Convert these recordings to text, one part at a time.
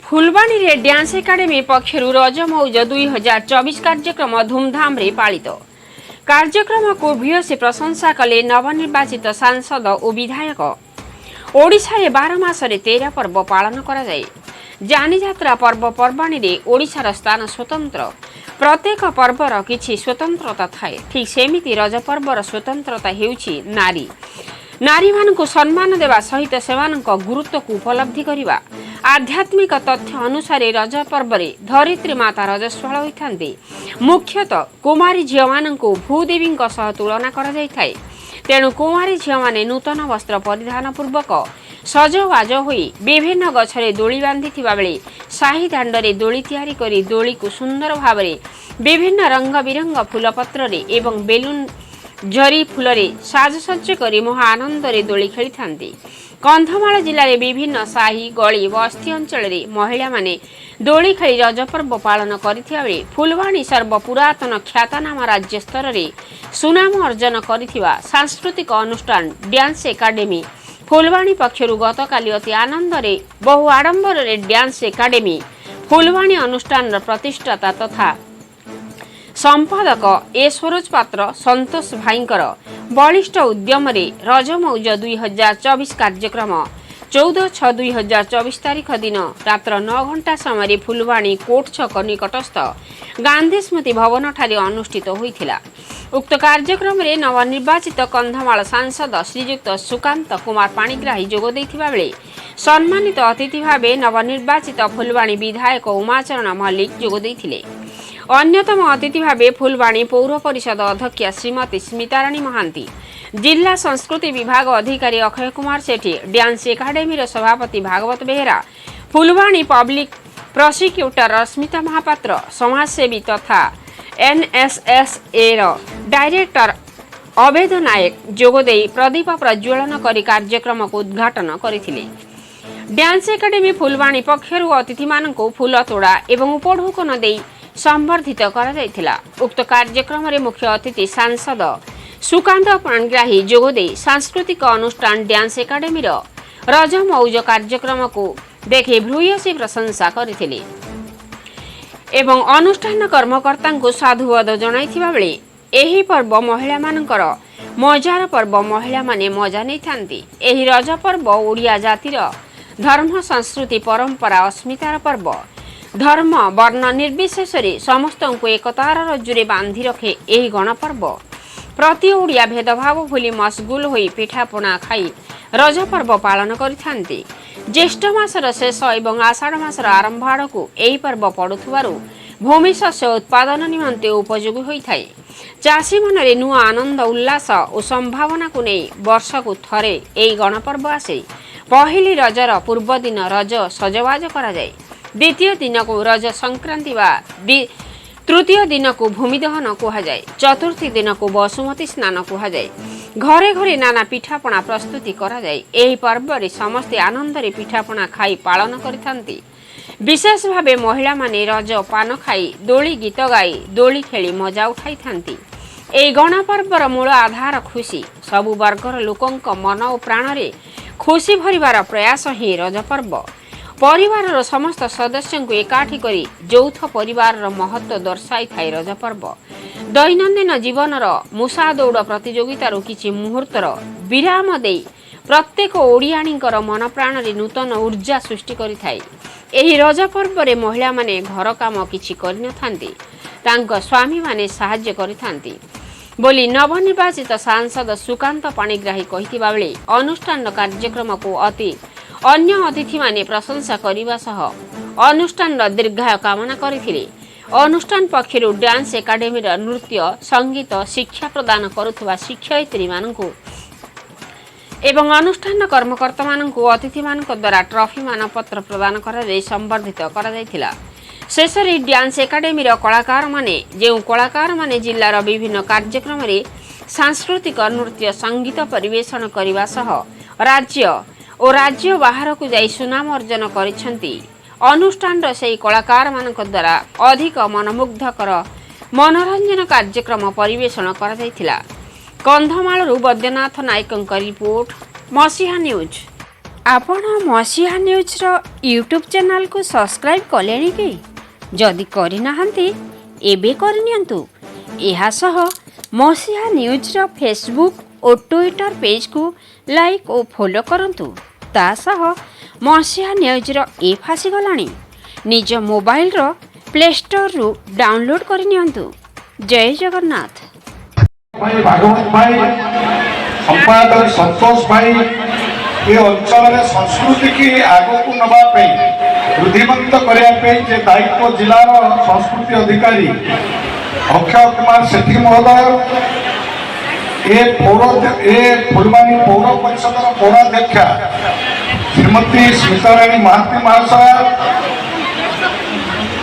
फुलवाणी रे dance academy पक्षर रज मौज 2024 कार्यक्रम धूमधाम रे पालित। कार्यक्रम को भूयसी प्रशंसा कले नवनिर्वाचित सांसद और विधायक। ओडिशा 12 मासरे 13 पर्व पालन करा जाए। जानीजात्रा पर्वपर्वाणी रे ओडिशार स्थान स्वतंत्र। प्रत्येक पर्वर किछि स्वतंत्रता थाए। ठीक सेमिति रज पर्वर स्वतंत्रता हेउछि नारी। नारी मानक सम्मान देवा सहित सेमानक गुरुत्व को उपलब्धि करिवा। आध्यात्मिक तथ्य अनुसार रज पर्व धरित्री माता रजस्वल होइथांती। मुख्यतः कुमारी झियो मानकु भूदेवी सह तुलना करा जाइथाय। तेणु कुमारी झियो माने नूतन वस्त्र परिधान पूर्वक सजबाज होई विभिन्न गछरे दोली बांधिथिबा बेले साही दांडरे दोली तैयारी करी दोली को सुंदर भावरे विभिन्न रंग बिरंग फूलपत्र एवं बेलून जरी फूलरे साजसज्ज करी महा आनंदरे दोली खेली थांती। कंधमाल जिले में विभिन्न साही गली बस्ती अंचल महिला माने दोली खेली रज पर्व पालन करिथिबा बेले फुलवाणी सर्वपुरातन ख्यातनामा राज्य स्तर में सुनाम अर्जन करिथिबा सांस्कृतिक अनुष्ठान डांस एकाडेमी फुलवाणी पक्षरु गतकाली अति आनंदरे बहु आडंबर डांस एकाडेमी फुलवाणी अनुष्ठान प्रतिष्ठाता तथा संपादक ए सरोज पात्र संतोष भाईंकर बलिष्ठ उद्यम रज मौज 2024 कार्यक्रम 14/6/2024 तारीख दिन रात्र 9 घंटा समय फुलवाणी कोट छक निकटस्थ गांधी स्मृति भवन ठारे अनुष्ठित होइथिला। उक्त कार्यक्रम रे नवनिर्वाचित कंधमाल सांसद श्रीयुक्त सुकांत कुमार पाणिग्राही जोग दैथिबा बेले सम्मानित अतिथि भावे नवनिर्वाचित फुलवाणी विधायक उमाचरण मल्लिक जोग दैथिले। अन्यतम अतिथि भावे फुलवाणी पौर परिषद अध्यक्ष श्रीमती स्मिताराणी महांती, जिला संस्कृति विभाग अधिकारी अक्षय कुमार सेठी, डांस एकाडेमी सभापति भागवत बेहेरा, फुलवाणी पब्लिक प्रोसिक्यूटर रश्मिता महापात्र, समाजसेवी तथा एनएसएसए डायरेक्टर अभेद नायक जोगदे प्रदीप प्रज्वलन करी कार्यक्रम को उद्घाटन करथिले। डांस एकाडेमी फुलवाणी पक्षरु अतिथि मानकु फूल तोड़ा एवं उपढौकन देई संबर्धित करा जायथिला। उक्त कार्यक्रम रे मुख्य अतिथि सांसद सुकांत पाणिग्राही जोगदे सांस्कृतिक अनुष्ठान डांस एकाडेमी रज मौज कार्यक्रम को देखि भूयसी प्रशंसा करथिले एवं अनुष्ठान कर्मकर्ता को साधुवाद जणाइथिबा बेले एही पर्व महिला मानकर मजार पर्व महिला माने मजा नै थांती। एही रज पर्व ओडिया जातिर धर्म संस्कृति परंपरा अस्मितार पर्व। धर्म वर्ण निर्विशेष समस्त को एकतार रज्जुरे बांधि रखे एही गणपर्व। प्रति ओडिया भेदभाव भूली मशगुल होई पिठापणा खाई रज पर्व पालन करिथांती। ज्येष्ठ मासर शेष एवं आषाढ़ मासर आरंभ आड़कू एही पर्व पड़ुथिबारु भूमि शस्य उत्पादन निमंते उपयोगी होइथाय। चाषी मनरे नुआ आनंद उल्लास और संभावना को नहीं वर्ष को थरे एही गणपर्व आसे। पहली रजर पूर्व दिन रज सजबाज करा जाए। द्वितीय दिन को रज संक्रांति व तृतीय दिन को भूमि दहन कहा जाए। चतुर्थी दिन को बसुमती स्नान कहा जाए। घरे घरे नाना पिठापणा प्रस्तुति करा जाए। एही पर्व रे समस्ते आनंद रे पिठापणा खाई पालन करिथांती। विशेष भावे महिला माने रज पान खाई दोली गीत गाई दोली खेली मजा उठाई थांती। एही गणपर्वर मूल आधार खुशी। सबु वर्गर लोकंक मन और प्राण रे खुशी भरिबार प्रयास ही रज पर्व। परिवार समस्त सदस्य को एकाठी करी यौथ परिवार महत्व दर्शाई थाई रज पर्व। दैनंदिन जीवन मुसा दौड़ प्रतियोगितार किछि मुहूर्तर विराम देई प्रत्येक ओडियाणींकर मन प्राण रे नूतन ऊर्जा सृष्टि करि थाई। एही रज पर्व रे महिला माने घर काम किछि करि न थांती। तांको स्वामी माने सहाय्य करि थांती बोली नवनिर्वाचित सांसद सुकांत पाणिग्राही कहिथिबा बेले अनुष्ठान कार्यक्रम को अन्य अतिथि माने प्रशंसा करिबा सह अनुष्ठान दीर्घायु कामना करथिले। अनुष्ठान पक्षरु डांस एकाडेमी नृत्य संगीत शिक्षा प्रदान करुथुवा शिक्षयित्री मानकु एवं अनुष्ठान कर्मकर्ता मानकु अतिथि मानक द्वारा ट्रॉफी मानपत्र प्रदान करा जाय संबर्धित करा जायथिला। शेषरे डांस एकाडेमी कलाकार माने जेउ कलाकार माने जिल्लार विभिन्न कार्यक्रम रे सांस्कृतिक नृत्य संगीत परिवेषण करिबा सह राज्य बाहर को जाई सुनाम अर्जन करिसेंती। अनुष्ठान से कलाकार मानक द्वारा अधिक मनमुग्धकर मनोरंजन कार्यक्रम परिवेषण करा जायथिला। कंधमाल बैद्यनाथ नायक रिपोर्ट मसीहा न्यूज। आपण मसीहा न्यूज़ रो यूट्यूब चैनल को सब्सक्राइब कलेनी कि जदि करि नाहंती एबे करनियंतु एहा सह मसीहा न्यूज़ रो फेसबुक और ट्विटर पेज को लाइक और फॉलो करंतु ता सह मसीहा न्यूज़ रो ऐप आसी गलानी निज मोबाइल रो प्ले स्टोर रु डाउनलोड करनियंतु। जय जगन्नाथ। भाई भागवत भाई संपादक संतोष भाई ये अंचल संस्कृति की आग को नापी वृद्धिमंत करने दायित्व जिलार संस्कृति अधिकारी अक्षय कुमार सेठी महोदय फुलवाणी पौर परिषद पौराध्यक्षा श्रीमती स्मिताराणी महांती महाशय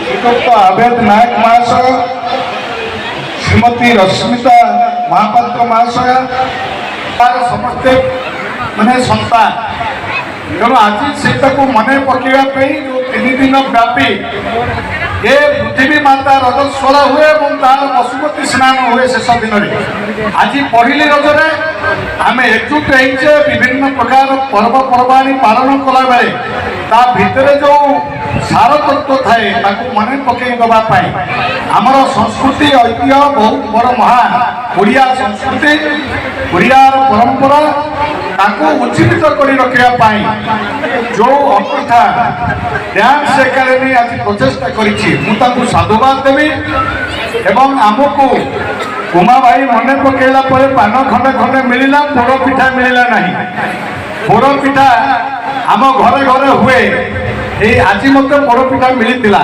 श्रीयुक्त आवेद नायक महाशय श्रीमती रश्मिता महापात्र महाशय समस्ते माने संतान तेणु आज से मन पकड़ापी जो 3 दिन व्यापी ये पृथ्वी माता रजस्वल हुए तार बसुमती स्नान हुए शेष दिन में आज पहली रजरे आम एकजुट होइछे विभिन्न प्रकार पर्वपर्वाणी पालन कला बेले ता भितर जो सार तत्व थाए मन पकई देवाई आमर संस्कृति ऐतिह्य बहुत बड़ महान ओडिया संस्कृति ओडियार परंपरा ताको उज्जीवित कर रखापी जो अंकुथा डांस एकाडेमी आज प्रचेषा कर साधुवाद देवी एवं आमको उमा भाई मन पकड़ा पान खंडे खंडे मिलला पोड़ पिठा मिलला नहीं पोड़ पिठा आम घरे घरे हुए ये आज मत पोड़ पिठा मिलता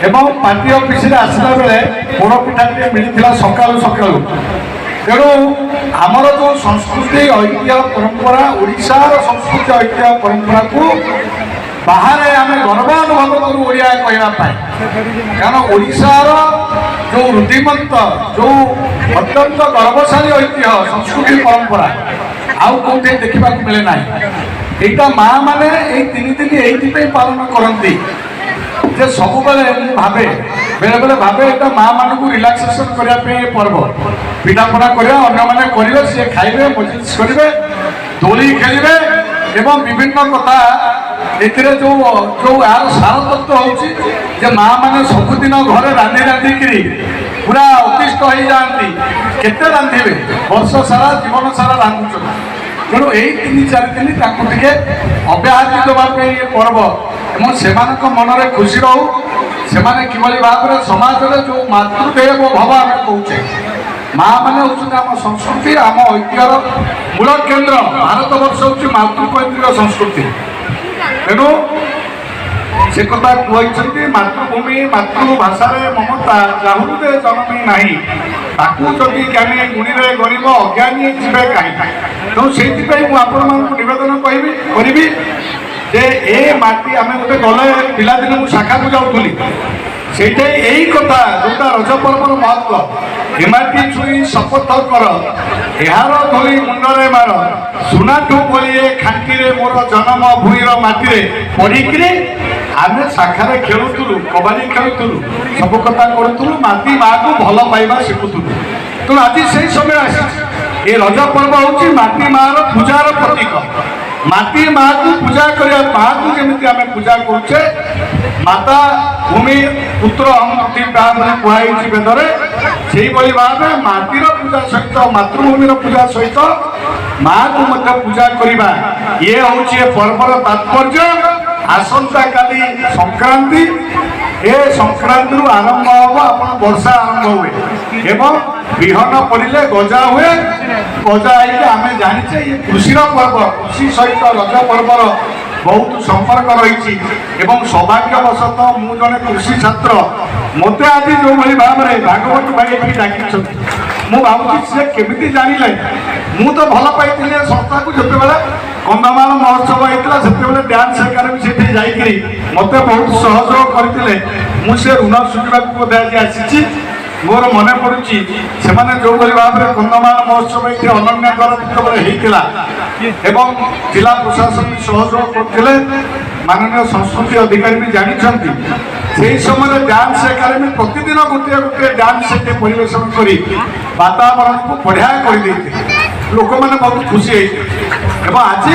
एवं पार्टी ऑफिस आसला बेले पोड़ पिठा मिलता सकालू सकालू तेणु आमर जो संस्कृति ऐतिह्य परंपरा ओडिशार संस्कृति ऐतिह्य परंपरा को बाहर आम गर्व अनुभव करूँ ओडिया कहवाई कारण ओडिशार जो रुद्धिमंत जो अत्यंत गर्वशाली ऐतिह्य संस्कृति परंपरा आउ कौटे देखा मिले ना यहाँ माँ मैंने 3 दिन ये पालन करती जे सब भावे बेले बेले भावे ये माँ मान को रिलैक्सेशन करने पर्व पिठापना करेंगे सी खाइबे मजलिस करेंगे दोली खेलिए एवं विभिन्न कथा एथिरे जो जो यार सार तत्व हो माँ मैंने सबुदिन घरे रांधि रांधिकी पूरा अतिष्ट हो जाती केते रांधे वर्ष सारा जीवन सारा रांधुन तेणु यही 3-4 दिन टे अब्याहति देवाई ये पर्व एवं से मनरे खुशी रहू से किभली भाव में समाज में जो मातृदेव भव आम कहे माँ मैंने हूँ आम संस्कृति आम ऐतिह्यर मूल केन्द्र भारत वर्ष हूँ मातृकैंद्रिक संस्कृति तेणु से कथा कहते मातृभूमि मातृभाषा ममता जाहुदे जनमी नहीं ताकू जदि ज्ञानी गुणी गरीब अज्ञानी जीवे कहीं तेणु से नवेदन करी जे ए माटी आम गोटे गले पिलादिन मुझे शाखा को जाऊली से यही कथा जोटा रज पर्वर महत्व एमाटी छुई शपथ कर यार धोई मुंडरे मार सुनाठू बोलिए खांटी मोर जन्म भूईर माटी पढ़ी आम शाखार खेलुलु कबाड़ी खेलुलु सब कथा करूँ माटी माँ को भल पाइबा शिखुलु तेणु आज से समय आसी ये रज पर्व हूँ माटी माँ पूजार प्रतीक माटी माँ को पूजा करने माँ को जमी आम पूजा करुचे माता भूमि पुत्र अमृति कहुई वेदरे से भाव माटीर पूजा सहित मातृभूमि पूजा सहित माँ को मत पूजा करवा ये हूँ पर्वर तात्पर्य आसंता काली संक्रांति ए संक्रांति आरंभ हम आप वर्षा आरंभ हुए एवं विहन पड़े गजा हुए गजा आम जाचे ये कृषि पर्व कृषि सहित रज पर्वर बहुत संपर्क रही सौभाग्यवशतः मु जड़े कृषि छात्र मत आज जो भाव में भागवत भाई डाक मु भावी केमी जानिले मु तो भल पाई संस्था को जिते बड़े कंधमाल महोत्सव होता से डांस एकाडेमी से जाकि मत बहुत सहयोग करते मुझे ऋण सुझा आज आसी मोर मन पड़ुची से जो भाव में कंधमाल महोत्सव ये अनन्य एवं जिला प्रशासन सहयोग करते माननीय संस्कृति अधिकारी भी जानते से समय डांस एकाडेमी प्रतिदिन गोटे गोटे डांस परिवेशन कर वातावरण को बढ़िया कर लोक मैंने बहुत खुशी आज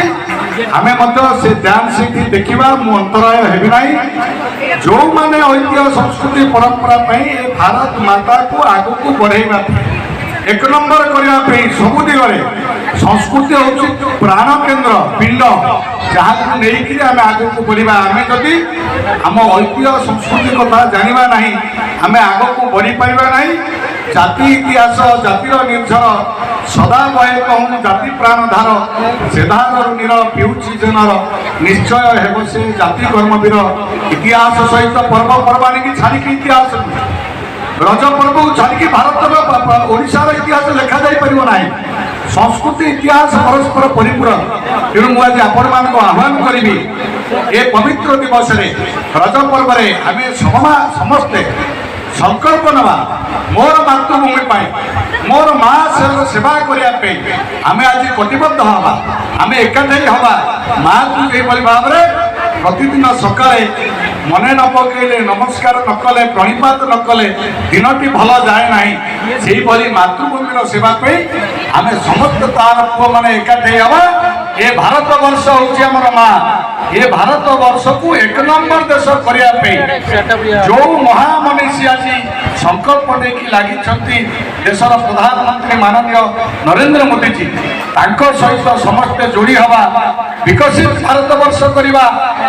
ଆମେ ମଧ୍ୟ ସେ ଡ୍ୟାନ୍ସ ସେଇଠି ଦେଖିବା। ମୁଁ ଅନ୍ତରାୟ ହେବି ନାହିଁ। ଯେଉଁମାନେ ଐତିହ୍ୟ ସଂସ୍କୃତି ପରମ୍ପରା ପାଇଁ ଏ ଭାରତ ମାତାକୁ ଆଗକୁ ବଢ଼େଇବା ପାଇଁ, ଏକ ନମ୍ବର କରିବା ପାଇଁ ସବୁ ଦିଗରେ ସଂସ୍କୃତି ହେଉଛି ପ୍ରାଣ କେନ୍ଦ୍ର ପିଣ୍ଡ, ଯାହାକୁ ନେଇକରି ଆମେ ଆଗକୁ ବଢ଼ିବା। ଆମେ ଯଦି ଆମ ଐତିହ୍ୟ ସଂସ୍କୃତି କଥା ଜାଣିବା ନାହିଁ, ଆମେ ଆଗକୁ ବଢ଼ିପାରିବା ନାହିଁ। ଜାତି ଇତିହାସ ଜାତିର ନିର୍ଝର ସଦା ବହେ କହୁଁ ଜାତି ପ୍ରାଣ ଧାର, ସେଧାରରୁ ନୀର ପିଉଛି ଜନର, ନିଶ୍ଚୟ ହେବ ସେ ଜାତି କର୍ମବୀର। ଇତିହାସ ସହିତ ପର୍ବପର୍ବାଣୀକି ଛାଡ଼ିକି ଇତିହାସ, ରଜ ପର୍ବକୁ ଛାଡ଼ିକି ଭାରତର ଓଡ଼ିଶାର ଇତିହାସ ଲେଖାଯାଇପାରିବ ନାହିଁ। ସଂସ୍କୃତି ଇତିହାସ ପରସ୍ପର ପରିପୂରକ। ତେଣୁ ମୁଁ ଆଜି ଆପଣମାନଙ୍କୁ ଆହ୍ୱାନ କରିବି, ଏ ପବିତ୍ର ଦିବସରେ ରଜ ପର୍ବରେ ଆମେ ସମସ୍ତେ ସଂକଳ୍ପ ନେବା, ମୋର ମାତୃଭୂମି ପାଇଁ, ମୋର ମା ସେବା କରିବା ପାଇଁ ଆମେ ଆଜି କଟିବଦ୍ଧ ହେବା। ଆମେ ଏକାଠି ହେବା। ମାକୁ ଏହିଭଳି ଭାବରେ ପ୍ରତିଦିନ ସକାଳେ ମନେ ନ ପକାଇଲେ, ନମସ୍କାର ନ କଲେ, ପ୍ରଣିପାତ ନ କଲେ ଦିନଟି ଭଲ ଯାଏ ନାହିଁ। ସେହିଭଳି ମାତୃଭୂମିର ସେବା ପାଇଁ ଆମେ ସମସ୍ତେ ତାର ପୁଅମାନେ ଏକାଠି ହେବା। ଏ ଭାରତ ବର୍ଷ ହେଉଛି ଆମର ମା। ଏ ଭାରତ ବର୍ଷକୁ ଏକ ନମ୍ବର ଦେଶ କରିବା ପାଇଁ ଯେଉଁ ମହାମନୀଷୀ ଆଜି ସଂକଳ୍ପ ନେଇକି ଲାଗିଛନ୍ତି, ଦେଶର ପ୍ରଧାନମନ୍ତ୍ରୀ ମାନନୀୟ ନରେନ୍ଦ୍ର ମୋଦିଜୀ, ତାଙ୍କ ସହିତ ସମସ୍ତେ ଯୋଡ଼ି ହେବା। ବିକଶିତ ଭାରତ ବର୍ଷ କରିବା,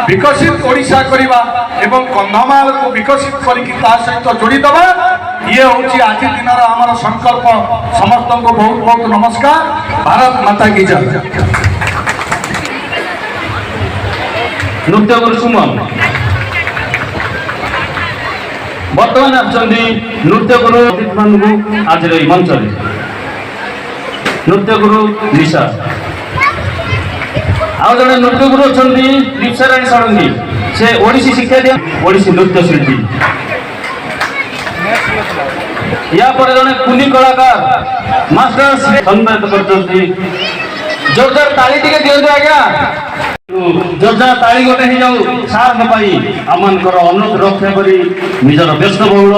ବିକଶିତ ଓଡ଼ିଶା କରିବା ଏବଂ କନ୍ଧମାଳକୁ ବିକଶିତ କରିକି ତା ସହିତ ଯୋଡ଼ିଦେବା। ଇଏ ହେଉଛି ଆଜି ଦିନର ଆମର ସଂକଳ୍ପ। ସମସ୍ତଙ୍କୁ ବହୁତ ବହୁତ ନମସ୍କାର। ଭାରତ ମାତା କି ଜୟ। ନୃତ୍ୟ ଗୁରୁ ସୁମନ ବର୍ତ୍ତମାନ ଆସୁଛନ୍ତି ନୃତ୍ୟ ଗୁରୁ ମାନଙ୍କୁ ଆଜିର ଏହି ମଞ୍ଚରେ ନୃତ୍ୟ ଗୁରୁ ଲିସା, ଆଉ ଜଣେ ନୃତ୍ୟ ଗୁରୁ ଅଛନ୍ତି ଲିପ୍ସାରାଣୀ ଷଡ଼ଙ୍ଗୀ। ସେ ଓଡ଼ିଶୀ ଶିକ୍ଷା ଦିଅ, ଓଡ଼ିଶୀ ନୃତ୍ୟଶିଳ୍ପୀ। या पर जड़े कुली कलाकार मास्टर सम्मानित करछन्ती। जोरदार ताली टिके दियंतु आज्ञा। जोरदार ताली गोटे ही जाऊ सार न पाई आमनकर अनुरोध रक्षा करी निजर व्यस्त बहुल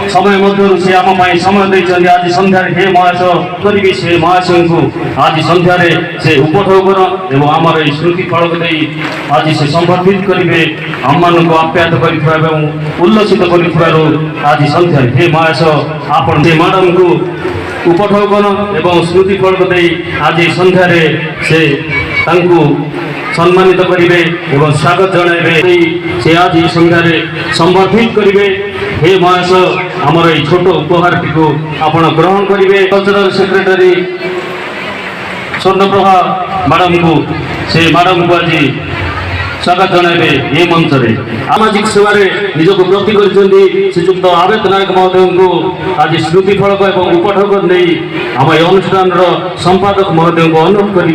समय मध्य से आम पाई समय दैछन्ती। आज संध्यार हे महाश करी से महाशय को आज संध्यार से उपभोग एवं आमर स्मृति फलक दे आज से संबर्धित करेंगे। आम को आप्यायित कर उल्लसित कर आज संध्यार हे महाश आपण से मैडम को उपभोगन एवं स्मृति फलक दे आज संध्यार से सम्मानित करेंगे एवं स्वागत जनइबे। से आज संध्यार संबर्धित करेंगे। हे महाश आमर ये छोट उपहारटी को आपण ग्रहण करेंगे। कल्चरल सेक्रेटरी स्वर्णप्रभा मैडम को से मैडम को आज स्वागत जनइबे। ये मंच में सामाजिक सेवार निजक प्रति कर श्रीजुक्त आवेद नायक महोदय को आज स्मृति फलक और उपठक नहीं आम ये अनुष्ठान संपादक महोदय को अनुरोध करी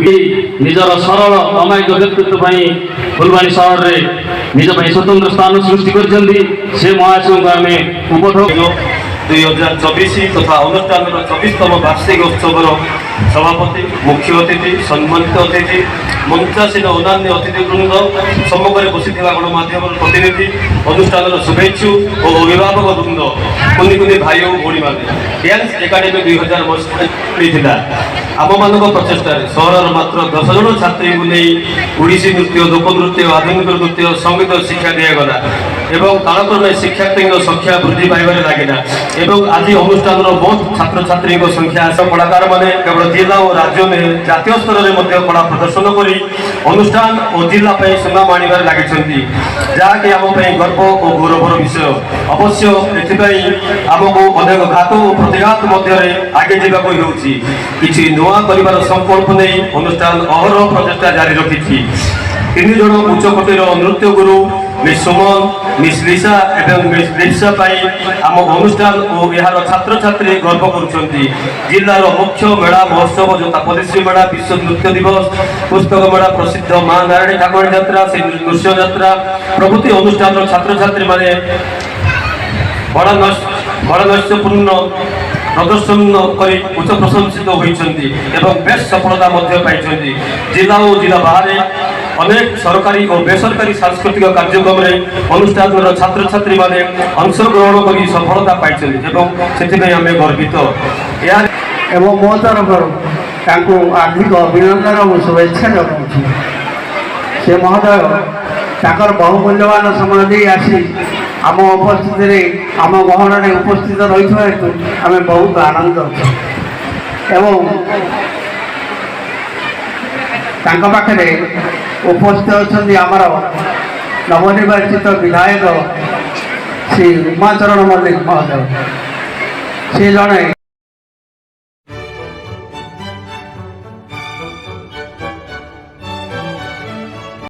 निजर सरल अमायिक व्यक्तित्व फुलवाणी सहर में निज स्वतंत्र स्थान सृष्टि कर महाशय को आम उपठक 2024 तथा अनुष्ठान 24तम वार्षिक उत्सव सभापति मुख्य अतिथि सम्मानित अतिथि मंचासीन अन्य अतिथिवृंद सम्मुखें बसी गणमाध्यम प्रतिनिधि अनुष्ठान शुभेच्छु और अभिभावक वृंद कुनि कुनि भाई और भाई मैंने डांस एकाडेमी 2000 आम मान प्रचेषा सहर मात्र 10 जन छात्री को नहीं ओडिसी नृत्य लोक नृत्य आधुनिक नृत्य संगीत शिक्षा दिगला एवं कालक्रमे शिक्षार्थी संख्या वृद्धि पाइबार लगिला एवं आज अनुष्ठान बहुत छात्र छात्री संख्या कलाकार मैंने केवल जिला और राज्य में जातीय स्तर में कला प्रदर्शन कर अनुष्ठान और जिला सुनाम आने लगी जहाँकि आम गर्व और गौरवर विषय अवश्य एमको अनेक घात और प्रतिघात मध्य आगे जावाक किसी नुआ कर संकल्प नहीं अनुष्ठान अहरह प्रचेषा जारी रखी 3 जन उच्चकोटीर नृत्य गुरु मिस सुमन मिस लिसा एवं मिस लिप्सा आम अनुष्ठान और यार छात्र छात्री गर्व कर जिलार मुख्य मेला महोत्सव जो तापदश्री मेला विश्व नृत्य दिवस पुस्तक मेला प्रसिद्ध माँ नारायणी ठाकुर यात्रा से नृत्य यात्रा प्रभृति अनुष्ठान छात्र छात्री माने बड़ा नैश्यपूर्ण प्रदर्शन कर उच्च प्रशंसित होती बेस सफलता पाई जिला और जिला बाहर अनेक सरकारी और बेसरकारी सांस्कृतिक कार्यक्रम में अनुष्ठान छात्र छात्री माने अंशग्रहण कर सफलता पाई से आम गर्वित एवं मो तरफ हार्दिक अभिनंदन और शुभेच्छा जनाऊँ ସେ ମହୋଦୟ ତାଙ୍କର ବହୁମୂଲ୍ୟବାନ ସମୟ ଦେଇ ଆସି ଆମ ଉପସ୍ଥିତିରେ ଆମ ଗହଣରେ ଉପସ୍ଥିତ ରହିଥିବା ହେତୁ ଆମେ ବହୁତ ଆନନ୍ଦ ଅଛୁ ଏବଂ ତାଙ୍କ ପାଖରେ ଉପସ୍ଥିତ ଅଛନ୍ତି ଆମର ନବନିର୍ବାଚିତ ବିଧାୟକ ଶ୍ରୀ ଉମାଚରଣ ମଲ୍ଲିକ ମହୋଦୟ। ସେ ଜଣେ